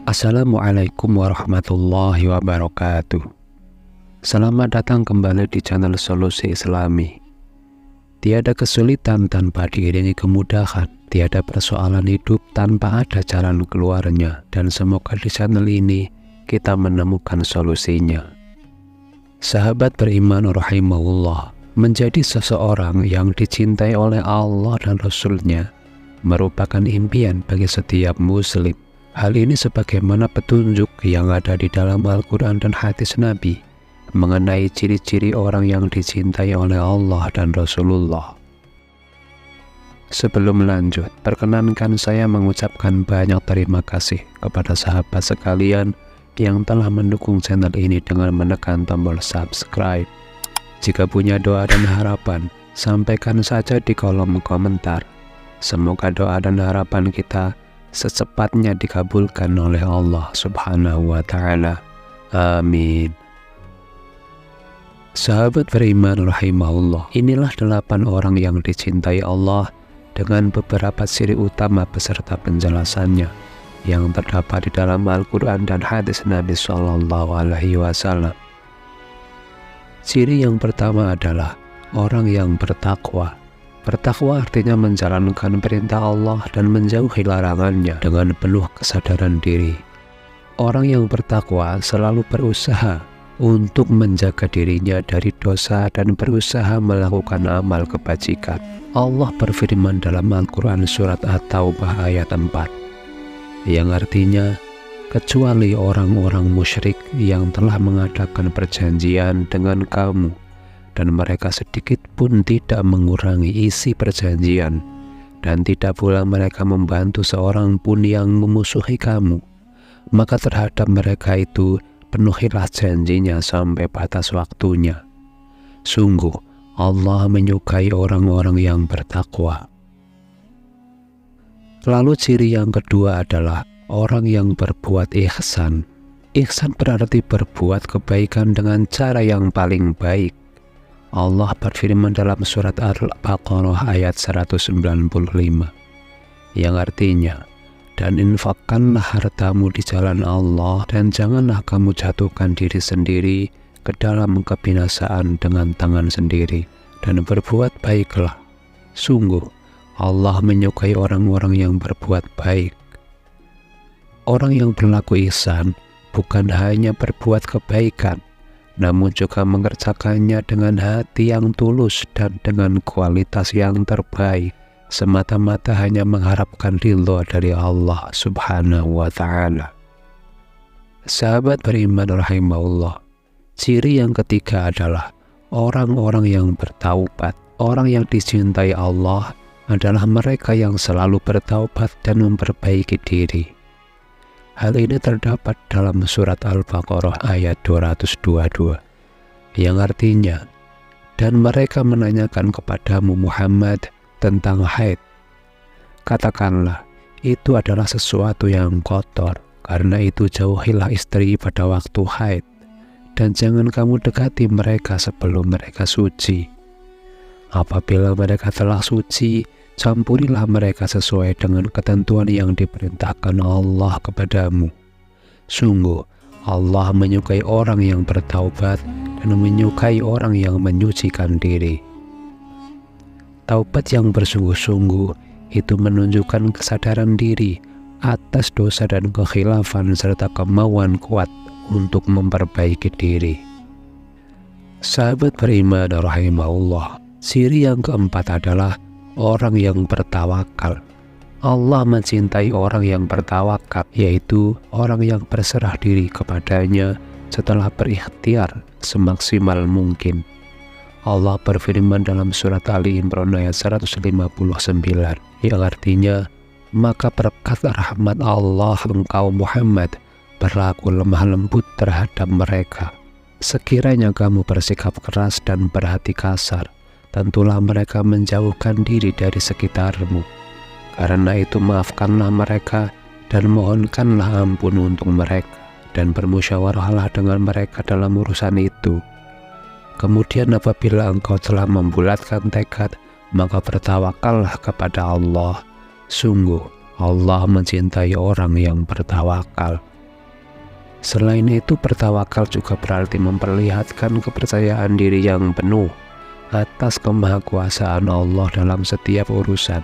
Assalamualaikum warahmatullahi wabarakatuh. Selamat datang kembali di channel Solusi Islami. Tiada kesulitan tanpa diiringi kemudahan, tiada persoalan hidup tanpa ada jalan keluarnya, dan semoga di channel ini kita menemukan solusinya. Sahabat beriman rahimahullah, menjadi seseorang yang dicintai oleh Allah dan Rasul-Nya merupakan impian bagi setiap muslim. Hal ini sebagaimana petunjuk yang ada di dalam Al-Quran dan hadis Nabi mengenai ciri-ciri orang yang dicintai oleh Allah dan Rasulullah. Sebelum lanjut, perkenankan saya mengucapkan banyak terima kasih kepada sahabat sekalian yang telah mendukung channel ini dengan menekan tombol subscribe. Jika punya doa dan harapan, sampaikan saja di kolom komentar. Semoga doa dan harapan kita secepatnya dikabulkan oleh Allah Subhanahu wa Ta'ala. Amin. Sahabat beriman rahimahullah, inilah 8 orang yang dicintai Allah dengan beberapa ciri utama beserta penjelasannya yang terdapat di dalam Al-Quran dan hadis Nabi Shallallahu Alaihi Wasallam. Ciri yang pertama adalah orang yang bertakwa. Bertakwa artinya menjalankan perintah Allah dan menjauhi larangannya dengan penuh kesadaran diri. Orang yang bertakwa selalu berusaha untuk menjaga dirinya dari dosa dan berusaha melakukan amal kebajikan. Allah berfirman dalam Al-Quran surat At-Taubah ayat 4, yang artinya, kecuali orang-orang musyrik yang telah mengadakan perjanjian dengan kamu, dan mereka sedikit pun tidak mengurangi isi perjanjian, dan tidak pula mereka membantu seorang pun yang memusuhi kamu, maka terhadap mereka itu penuhilah janjinya sampai batas waktunya. Sungguh, Allah menyukai orang-orang yang bertakwa. Lalu ciri yang kedua adalah orang yang berbuat ihsan. Ihsan berarti berbuat kebaikan dengan cara yang paling baik. Allah berfirman dalam surat Al-Baqarah ayat 195, yang artinya, dan infakkanlah hartamu di jalan Allah dan janganlah kamu jatuhkan diri sendiri ke dalam kebinasaan dengan tangan sendiri, dan berbuat baiklah. Sungguh Allah menyukai orang-orang yang berbuat baik. Orang yang berlaku ihsan bukan hanya berbuat kebaikan, namun juga mengerjakannya dengan hati yang tulus dan dengan kualitas yang terbaik, semata-mata hanya mengharapkan ridho dari Allah Subhanahu wa Ta'ala. Sahabat beriman rahimahullah, ciri yang ketiga adalah orang-orang yang bertaubat. Orang yang dicintai Allah adalah mereka yang selalu bertaubat dan memperbaiki diri. Hal ini terdapat dalam surat Al-Baqarah ayat 222, yang artinya, dan mereka menanyakan kepadamu Muhammad tentang haid. Katakanlah, itu adalah sesuatu yang kotor, karena itu jauhilah istri pada waktu haid, dan jangan kamu dekati mereka sebelum mereka suci. Apabila mereka telah suci, campurilah mereka sesuai dengan ketentuan yang diperintahkan Allah kepadamu. Sungguh, Allah menyukai orang yang bertaubat dan menyukai orang yang menyucikan diri. Taubat yang bersungguh-sungguh itu menunjukkan kesadaran diri atas dosa dan kekhilafan serta kemauan kuat untuk memperbaiki diri. Sahabat beriman rahimahullah, ciri yang keempat adalah orang yang bertawakal. Allah mencintai orang yang bertawakal, yaitu orang yang berserah diri kepadanya setelah berikhtiar semaksimal mungkin. Allah berfirman dalam surat Ali Imran ayat 159, yang artinya, maka berkat rahmat Allah engkau Muhammad berlaku lemah lembut terhadap mereka. Sekiranya kamu bersikap keras dan berhati kasar, tentulah mereka menjauhkan diri dari sekitarmu. Karena itu maafkanlah mereka dan mohonkanlah ampun untuk mereka, dan bermusyawarahlah dengan mereka dalam urusan itu. Kemudian apabila engkau telah membulatkan tekad, maka bertawakallah kepada Allah. Sungguh Allah mencintai orang yang bertawakal. Selain itu, bertawakal juga berarti memperlihatkan kepercayaan diri yang penuh atas kemahakuasaan Allah dalam setiap urusan,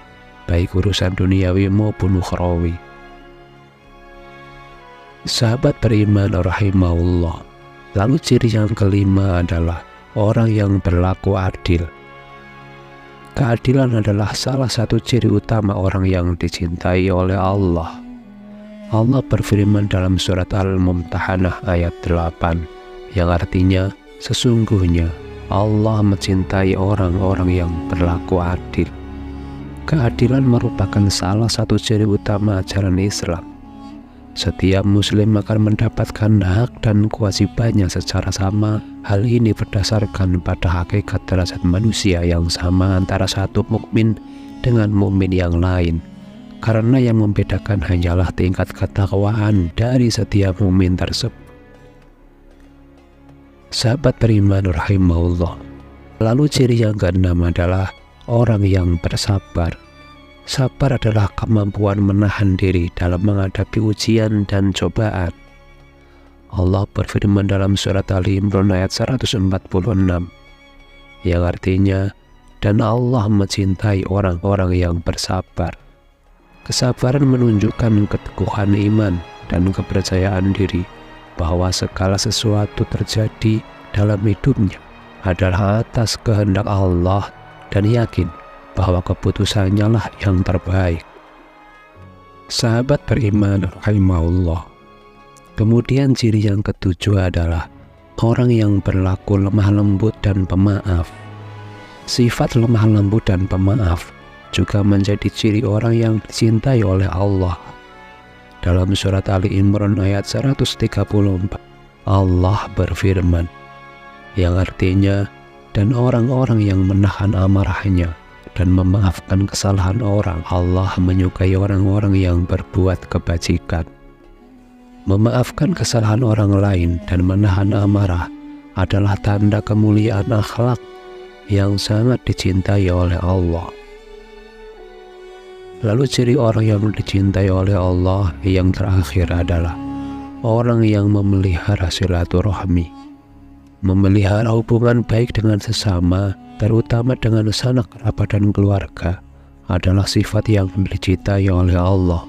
baik urusan duniawi maupun ukhrawi. Sahabat beriman rahimahullah, lalu ciri yang kelima adalah orang yang berlaku adil. Keadilan adalah salah satu ciri utama orang yang dicintai oleh Allah. Allah berfirman dalam surat Al-Mumtahanah ayat 8, yang artinya, sesungguhnya Allah mencintai orang-orang yang berlaku adil. Keadilan merupakan salah satu ciri utama ajaran Islam. Setiap muslim akan mendapatkan hak dan kewajibannya secara sama. Hal ini berdasarkan pada hakikat derajat manusia yang sama antara satu mukmin dengan mukmin yang lain. Karena yang membedakan hanyalah tingkat ketakwaan dari setiap mukmin tersebut. Sahabat beriman rahimahullah, lalu ciri yang keenam adalah orang yang bersabar. Sabar adalah kemampuan menahan diri dalam menghadapi ujian dan cobaan. Allah berfirman dalam surat Ali Imran ayat 146, yang artinya, dan Allah mencintai orang-orang yang bersabar. Kesabaran menunjukkan keteguhan iman dan kepercayaan diri bahwa segala sesuatu terjadi dalam hidupnya adalah atas kehendak Allah dan yakin bahwa keputusannya lah yang terbaik. Sahabat beriman rahimahullah, kemudian ciri yang ketujuh adalah orang yang berlaku lemah lembut dan pemaaf. Sifat lemah lembut dan pemaaf juga menjadi ciri orang yang dicintai oleh Allah. Dalam surat Ali Imran ayat 134, Allah berfirman, yang artinya, dan orang-orang yang menahan amarahnya dan memaafkan kesalahan orang, Allah menyukai orang-orang yang berbuat kebajikan. Memaafkan kesalahan orang lain dan menahan amarah adalah tanda kemuliaan akhlak yang sangat dicintai oleh Allah. Lalu ciri orang yang dicintai oleh Allah yang terakhir adalah orang yang memelihara silaturahmi. Memelihara hubungan baik dengan sesama, terutama dengan sanak kerabat dan keluarga, adalah sifat yang dicintai oleh Allah.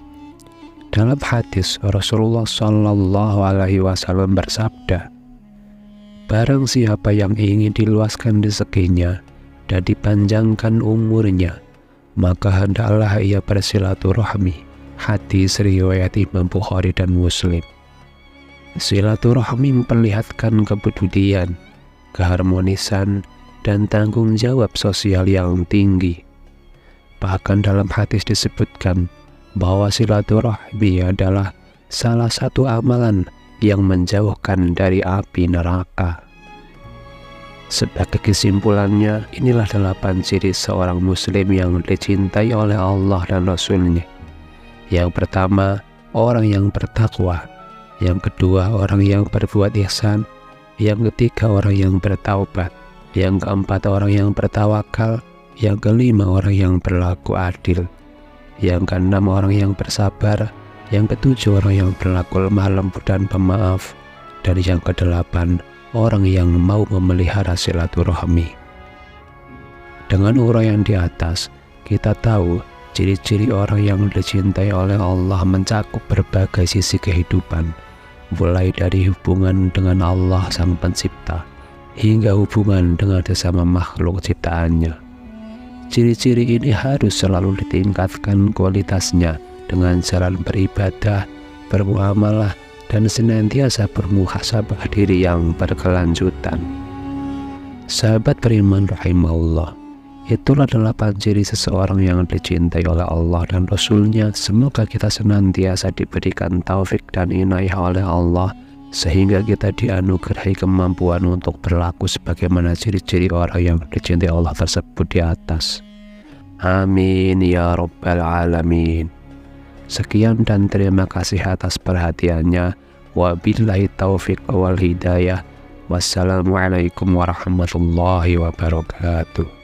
Dalam hadis, Rasulullah Shallallahu Alaihi Wasallam bersabda, barang siapa yang ingin diluaskan rezekinya dan dipanjangkan umurnya, maka hendaklah ia bersilaturahmi. Hadis riwayat Imam Bukhari dan Muslim. Silaturahmi memperlihatkan kepedulian, keharmonisan, dan tanggung jawab sosial yang tinggi. Bahkan dalam hadis disebutkan bahwa silaturahmi adalah salah satu amalan yang menjauhkan dari api neraka. Sebagai kesimpulannya, inilah 8 ciri seorang muslim yang dicintai oleh Allah dan Rasul-Nya. Yang pertama, orang yang bertakwa. Yang kedua, orang yang berbuat ihsan. Yang ketiga, orang yang bertaubat. Yang keempat, orang yang bertawakal. Yang kelima, orang yang berlaku adil. Yang keenam, orang yang bersabar. Yang ketujuh, orang yang berlaku lemah lembut dan pemaaf. Dan yang kedelapan, orang yang mau memelihara silaturahmi. Dengan uraian di atas, kita tahu ciri-ciri orang yang dicintai oleh Allah mencakup berbagai sisi kehidupan, mulai dari hubungan dengan Allah Sang Pencipta hingga hubungan dengan sesama makhluk ciptaannya. Ciri-ciri ini harus selalu ditingkatkan kualitasnya dengan jalan beribadah, bermuamalah, dan senantiasa bermuhasabah diri yang berkelanjutan. Sahabat beriman rahimahullah, itulah 8 ciri seseorang yang dicintai oleh Allah dan Rasul-Nya. Semoga kita senantiasa diberikan taufik dan inayah oleh Allah, sehingga kita dianugerahi kemampuan untuk berlaku sebagaimana ciri-ciri orang yang dicintai Allah tersebut di atas. Amin ya rabbal alamin. Sekian dan terima kasih atas perhatiannya. Wabillahi taufiq wal hidayah. Wassalamualaikum warahmatullahi wabarakatuh.